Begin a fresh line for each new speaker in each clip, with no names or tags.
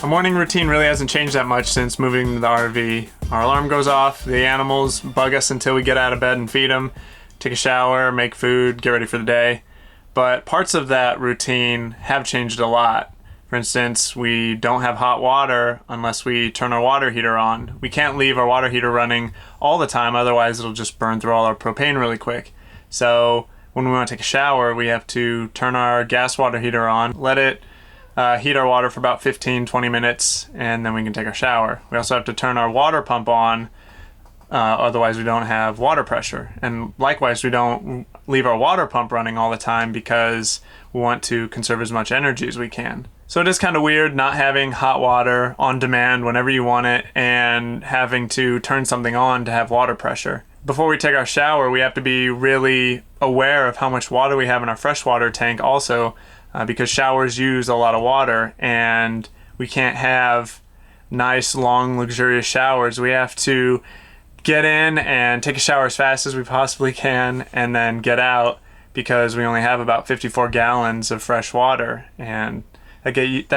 Our morning routine really hasn't changed that much since moving to the RV. Our alarm goes off, the animals bug us until we get out of bed and feed them, take a shower, make food, get ready for the day. But parts of that routine have changed a lot. For instance, we don't have hot water unless we turn our water heater on. We can't leave our water heater running all the time, otherwise it'll just burn through all our propane really quick. So when we want to take a shower, we have to turn our gas water heater on, let it heat our water for about 15-20 minutes, and then we can take our shower. We also have to turn our water pump on, otherwise we don't have water pressure. And likewise, we don't leave our water pump running all the time because we want to conserve as much energy as we can. So it is kind of weird not having hot water on demand whenever you want it and having to turn something on to have water pressure. Before we take our shower, we have to be really aware of how much water we have in our freshwater tank also, because showers use a lot of water and we can't have nice, long, luxurious showers. We have to get in and take a shower as fast as we possibly can and then get out because we only have about 54 gallons of fresh water, and that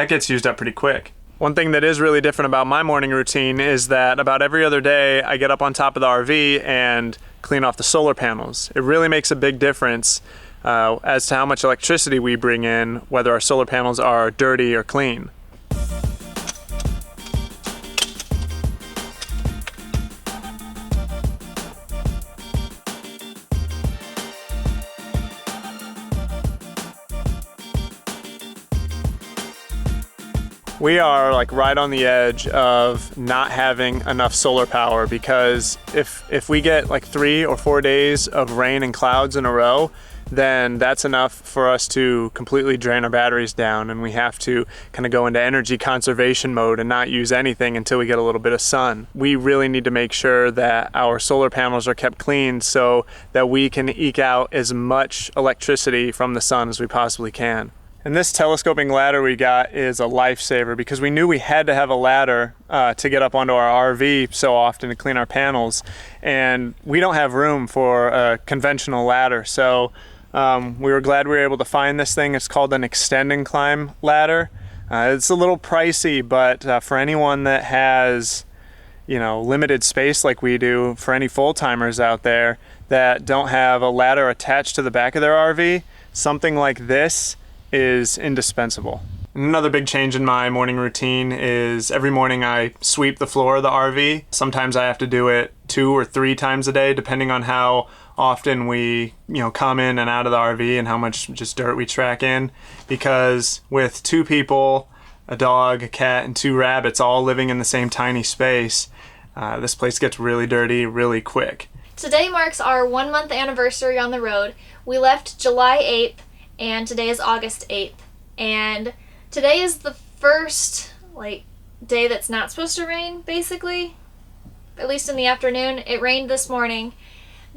gets used up pretty quick. One thing that is really different about my morning routine is that about every other day I get up on top of the RV and clean off the solar panels. It really makes a big difference as to how much electricity we bring in, whether our solar panels are dirty or clean. We are like right on the edge of not having enough solar power, because if we get like 3 or 4 days of rain and clouds in a row, then that's enough for us to completely drain our batteries down, and we have to kind of go into energy conservation mode and not use anything until we get a little bit of sun. We really need to make sure that our solar panels are kept clean so that we can eke out as much electricity from the sun as we possibly can. And this telescoping ladder we got is a lifesaver, because we knew we had to have a ladder to get up onto our RV so often to clean our panels, and we don't have room for a conventional ladder. So we were glad we were able to find this thing. It's called an extend and climb ladder. It's a little pricey, but for anyone that has, limited space like we do, for any full-timers out there that don't have a ladder attached to the back of their RV, something like this is indispensable. Another big change in my morning routine is every morning I sweep the floor of the RV. Sometimes I have to do it 2 or 3 times a day, depending on how often we come in and out of the RV and how much just dirt we track in, because with 2 people, a dog, a cat, and 2 rabbits all living in the same tiny space, this place gets really dirty really quick.
Today marks our 1-month anniversary on the road. We left July 8th and today is August 8th, and today is the first day that's not supposed to rain, basically, at least in the afternoon. It rained this morning,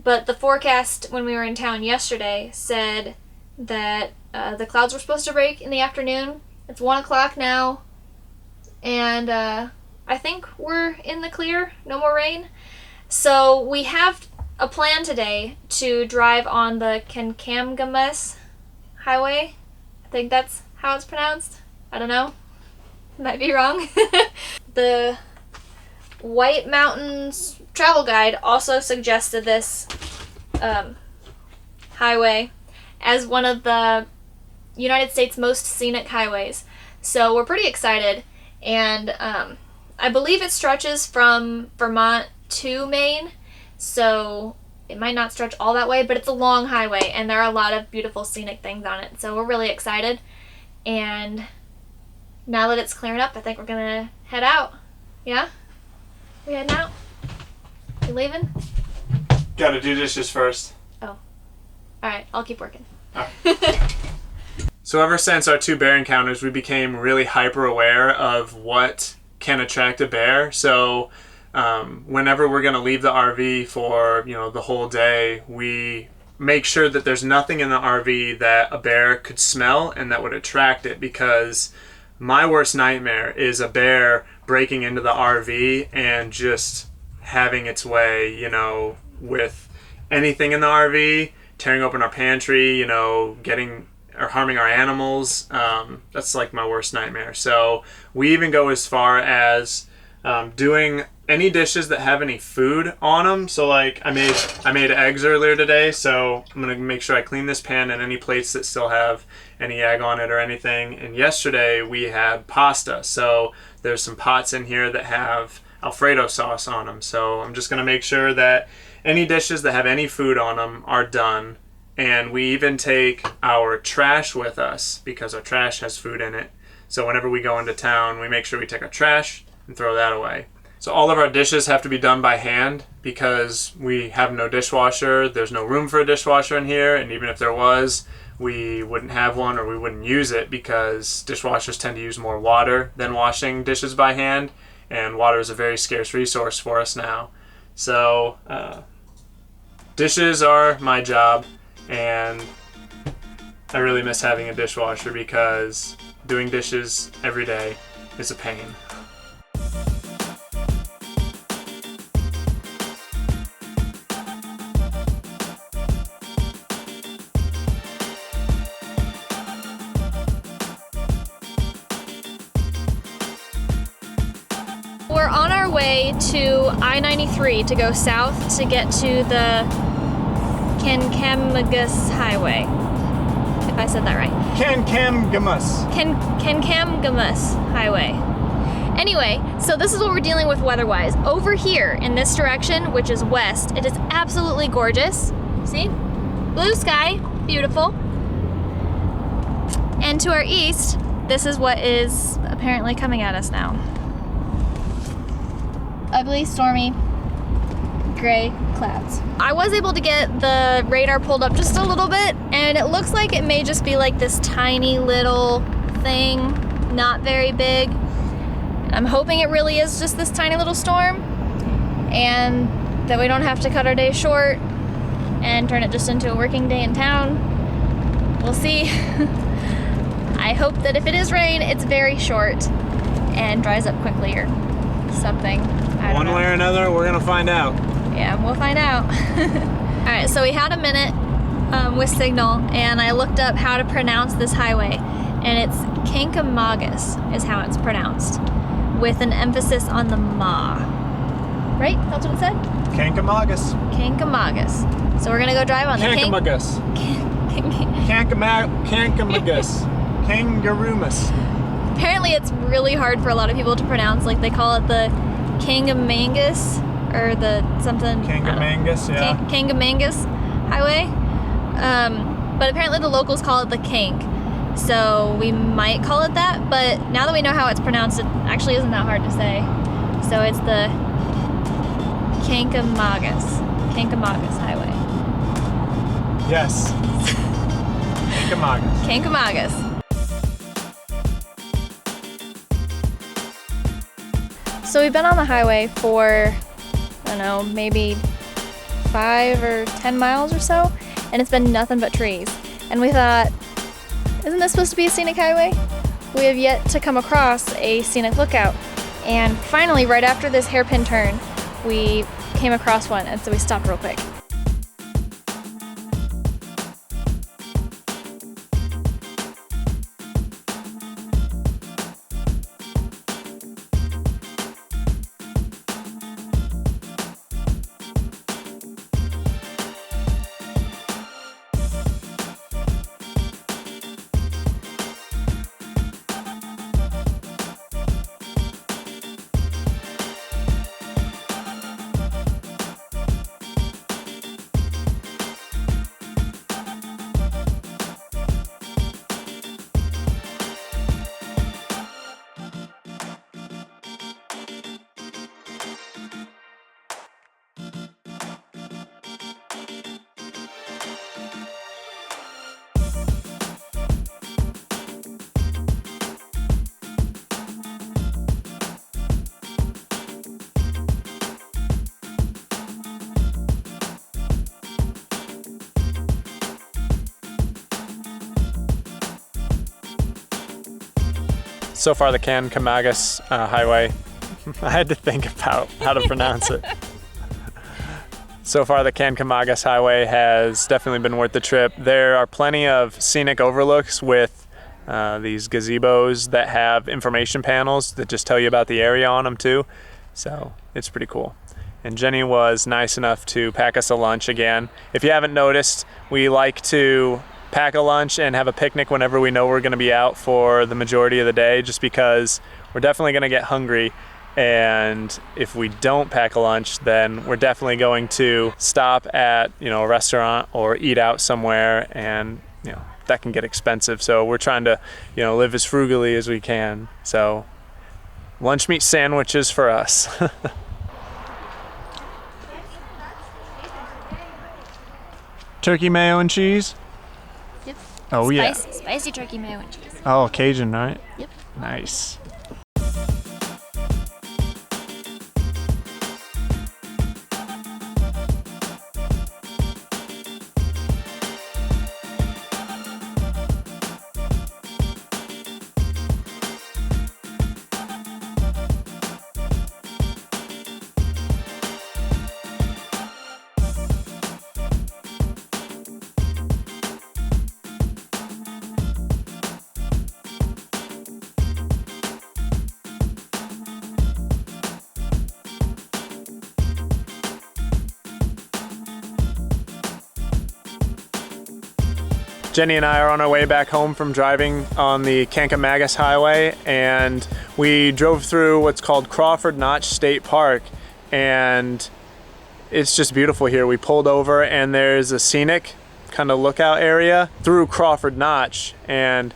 but the forecast when we were in town yesterday said that the clouds were supposed to break in the afternoon. It's 1 o'clock now, and I think we're in the clear, no more rain. So we have a plan today to drive on the Kancamagus Highway. I think that's how it's pronounced. I don't know. Might be wrong. The White Mountains travel guide also suggested this highway as one of the United States most scenic highways. So we're pretty excited, and I believe it stretches from Vermont to Maine, so it might not stretch all that way, but it's a long highway and there are a lot of beautiful scenic things on it. So we're really excited, and now that it's clearing up, I think we're gonna head out. Yeah? We heading out? You leaving?
Gotta do dishes first.
Oh. Alright, I'll keep working.
So ever since our 2 bear encounters, we became really hyper aware of what can attract a bear. So whenever we're going to leave the RV for the whole day, we make sure that there's nothing in the RV that a bear could smell and that would attract it, because my worst nightmare is a bear breaking into the RV and just having its way, with anything in the RV, tearing open our pantry, getting or harming our animals. That's like my worst nightmare. So we even go as far as doing any dishes that have any food on them. So like I made eggs earlier today, so I'm gonna make sure I clean this pan and any plates that still have any egg on it or anything. And yesterday we had pasta, so there's some pots in here that have Alfredo sauce on them. So I'm just gonna make sure that any dishes that have any food on them are done. And we even take our trash with us because our trash has food in it. So whenever we go into town, we make sure we take our trash and throw that away. So all of our dishes have to be done by hand because we have no dishwasher. There's no room for a dishwasher in here, and even if there was, we wouldn't have one or we wouldn't use it because dishwashers tend to use more water than washing dishes by hand, and water is a very scarce resource for us now. So dishes are my job, and I really miss having a dishwasher because doing dishes every day is a pain.
We're on our way to I-93 to go south to get to the Kancamagus Highway, if I said that right.
Kancamagus.
Kancamagus Highway. Anyway, so this is what we're dealing with weather-wise. Over here in this direction, which is west, it is absolutely gorgeous. See? Blue sky, beautiful. And to our east, this is what is apparently coming at us now. Ugly, stormy, gray clouds. I was able to get the radar pulled up just a little bit, and it looks like it may just be like this tiny little thing, not very big. I'm hoping it really is just this tiny little storm, and that we don't have to cut our day short and turn it just into a working day in town. We'll see. I hope that if it is rain, it's very short and dries up quickly or something.
One way or another, we're gonna find out.
Yeah, we'll find out. All right, so we had a minute with signal, and I looked up how to pronounce this highway, and it's Kancamagus is how it's pronounced, with an emphasis on the ma. Right? That's what it said?
Kancamagus.
Kancamagus. So we're gonna go drive on
Kancamagus. Kancamagus. Kangaroomus.
Apparently it's really hard for a lot of people to pronounce. Like they call it the Kancamagus or the something.
Kancamagus, yeah.
Kancamagus Highway. But apparently the locals call it the Kank. So we might call it that, but now that we know how it's pronounced, it actually isn't that hard to say. So it's the Kancamagus Highway.
Yes. Kancamagus.
Kancamagus. So we've been on the highway for, I don't know, maybe 5 or 10 miles or so, and it's been nothing but trees. And we thought, isn't this supposed to be a scenic highway? We have yet to come across a scenic lookout. And finally, right after this hairpin turn, we came across one, and so we stopped real quick.
So far, the Kancamagus Highway. I had to think about how to pronounce it. So far, the Kancamagus Highway has definitely been worth the trip. There are plenty of scenic overlooks with these gazebos that have information panels that just tell you about the area on them too. So it's pretty cool. And Jenny was nice enough to pack us a lunch again. If you haven't noticed, we like to pack a lunch and have a picnic whenever we know we're going to be out for the majority of the day, just because we're definitely going to get hungry. And if we don't pack a lunch, then we're definitely going to stop at, a restaurant or eat out somewhere, and that can get expensive. So we're trying to, live as frugally as we can. So lunch meat sandwiches for us. Turkey mayo and cheese?
Yep.
Oh, yeah.
Spicy turkey mayo and cheese.
Oh, Cajun, right?
Yep.
Nice. Jenny and I are on our way back home from driving on the Kancamagus Highway, and we drove through what's called Crawford Notch State Park, and it's just beautiful here. We pulled over and there's a scenic kind of lookout area through Crawford Notch, and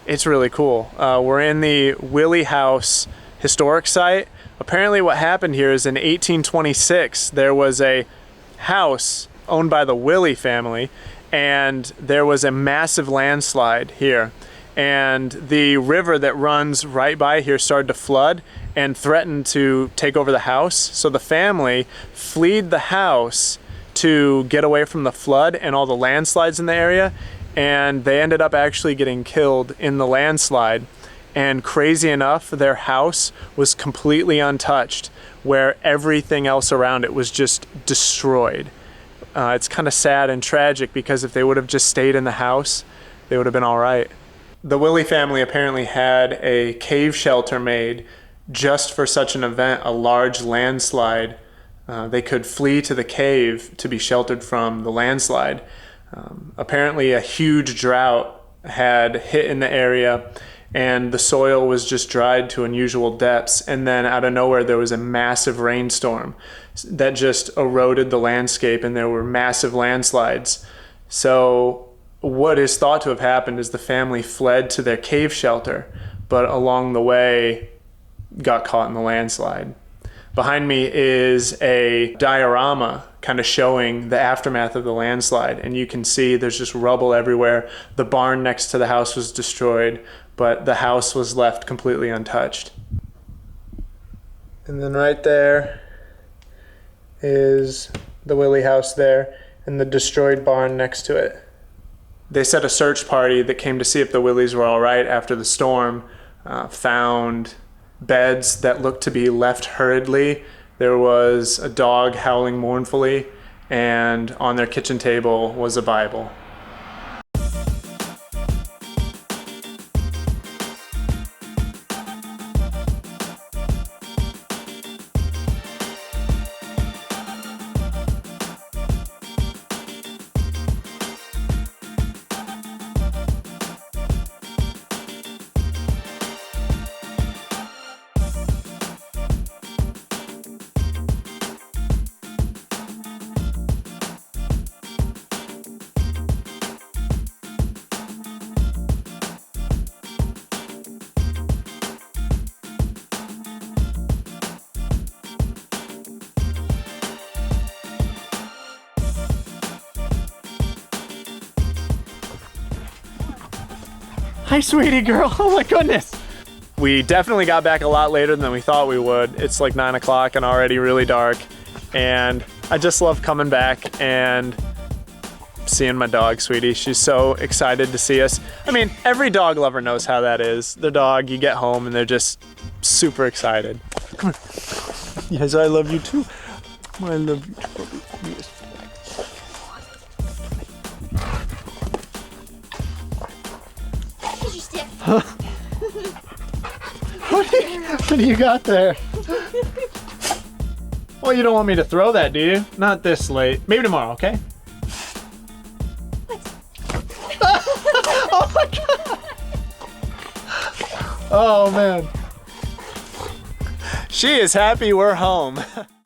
it's really cool. We're in the Willie House historic site. Apparently what happened here is in 1826 there was a house owned by the Willie family, and there was a massive landslide here, and the river that runs right by here started to flood and threatened to take over the house. So the family fled the house to get away from the flood and all the landslides in the area, and they ended up actually getting killed in the landslide. And crazy enough, their house was completely untouched, where everything else around it was just destroyed. It's kind of sad and tragic, because if they would have just stayed in the house, they would have been all right. The Willie family apparently had a cave shelter made just for such an event, a large landslide. They could flee to the cave to be sheltered from the landslide. Apparently a huge drought had hit in the area, and the soil was just dried to unusual depths, and then out of nowhere there was a massive rainstorm that just eroded the landscape, and there were massive landslides. So what is thought to have happened is the family fled to their cave shelter, but along the way got caught in the landslide. Behind me is a diorama kind of showing the aftermath of the landslide, and you can see there's just rubble everywhere. The barn next to the house was destroyed, but the house was left completely untouched. And then right there is the Willie house there, and the destroyed barn next to it. They set a search party that came to see if the Willies were all right after the storm, found beds that looked to be left hurriedly. There was a dog howling mournfully, and on their kitchen table was a Bible. Hi, sweetie girl. Oh my goodness. We definitely got back a lot later than we thought we would. It's like 9 o'clock and already really dark. And I just love coming back and seeing my dog, Sweetie. She's so excited to see us. I mean, every dog lover knows how that is. Their dog, you get home and they're just super excited. Come on. Yes, I love you too. I love you.
Because you're stiff.
What do you got there? Well, you don't want me to throw that, do you? Not this late. Maybe tomorrow, okay?
What?
Oh my god! Oh man. She is happy we're home.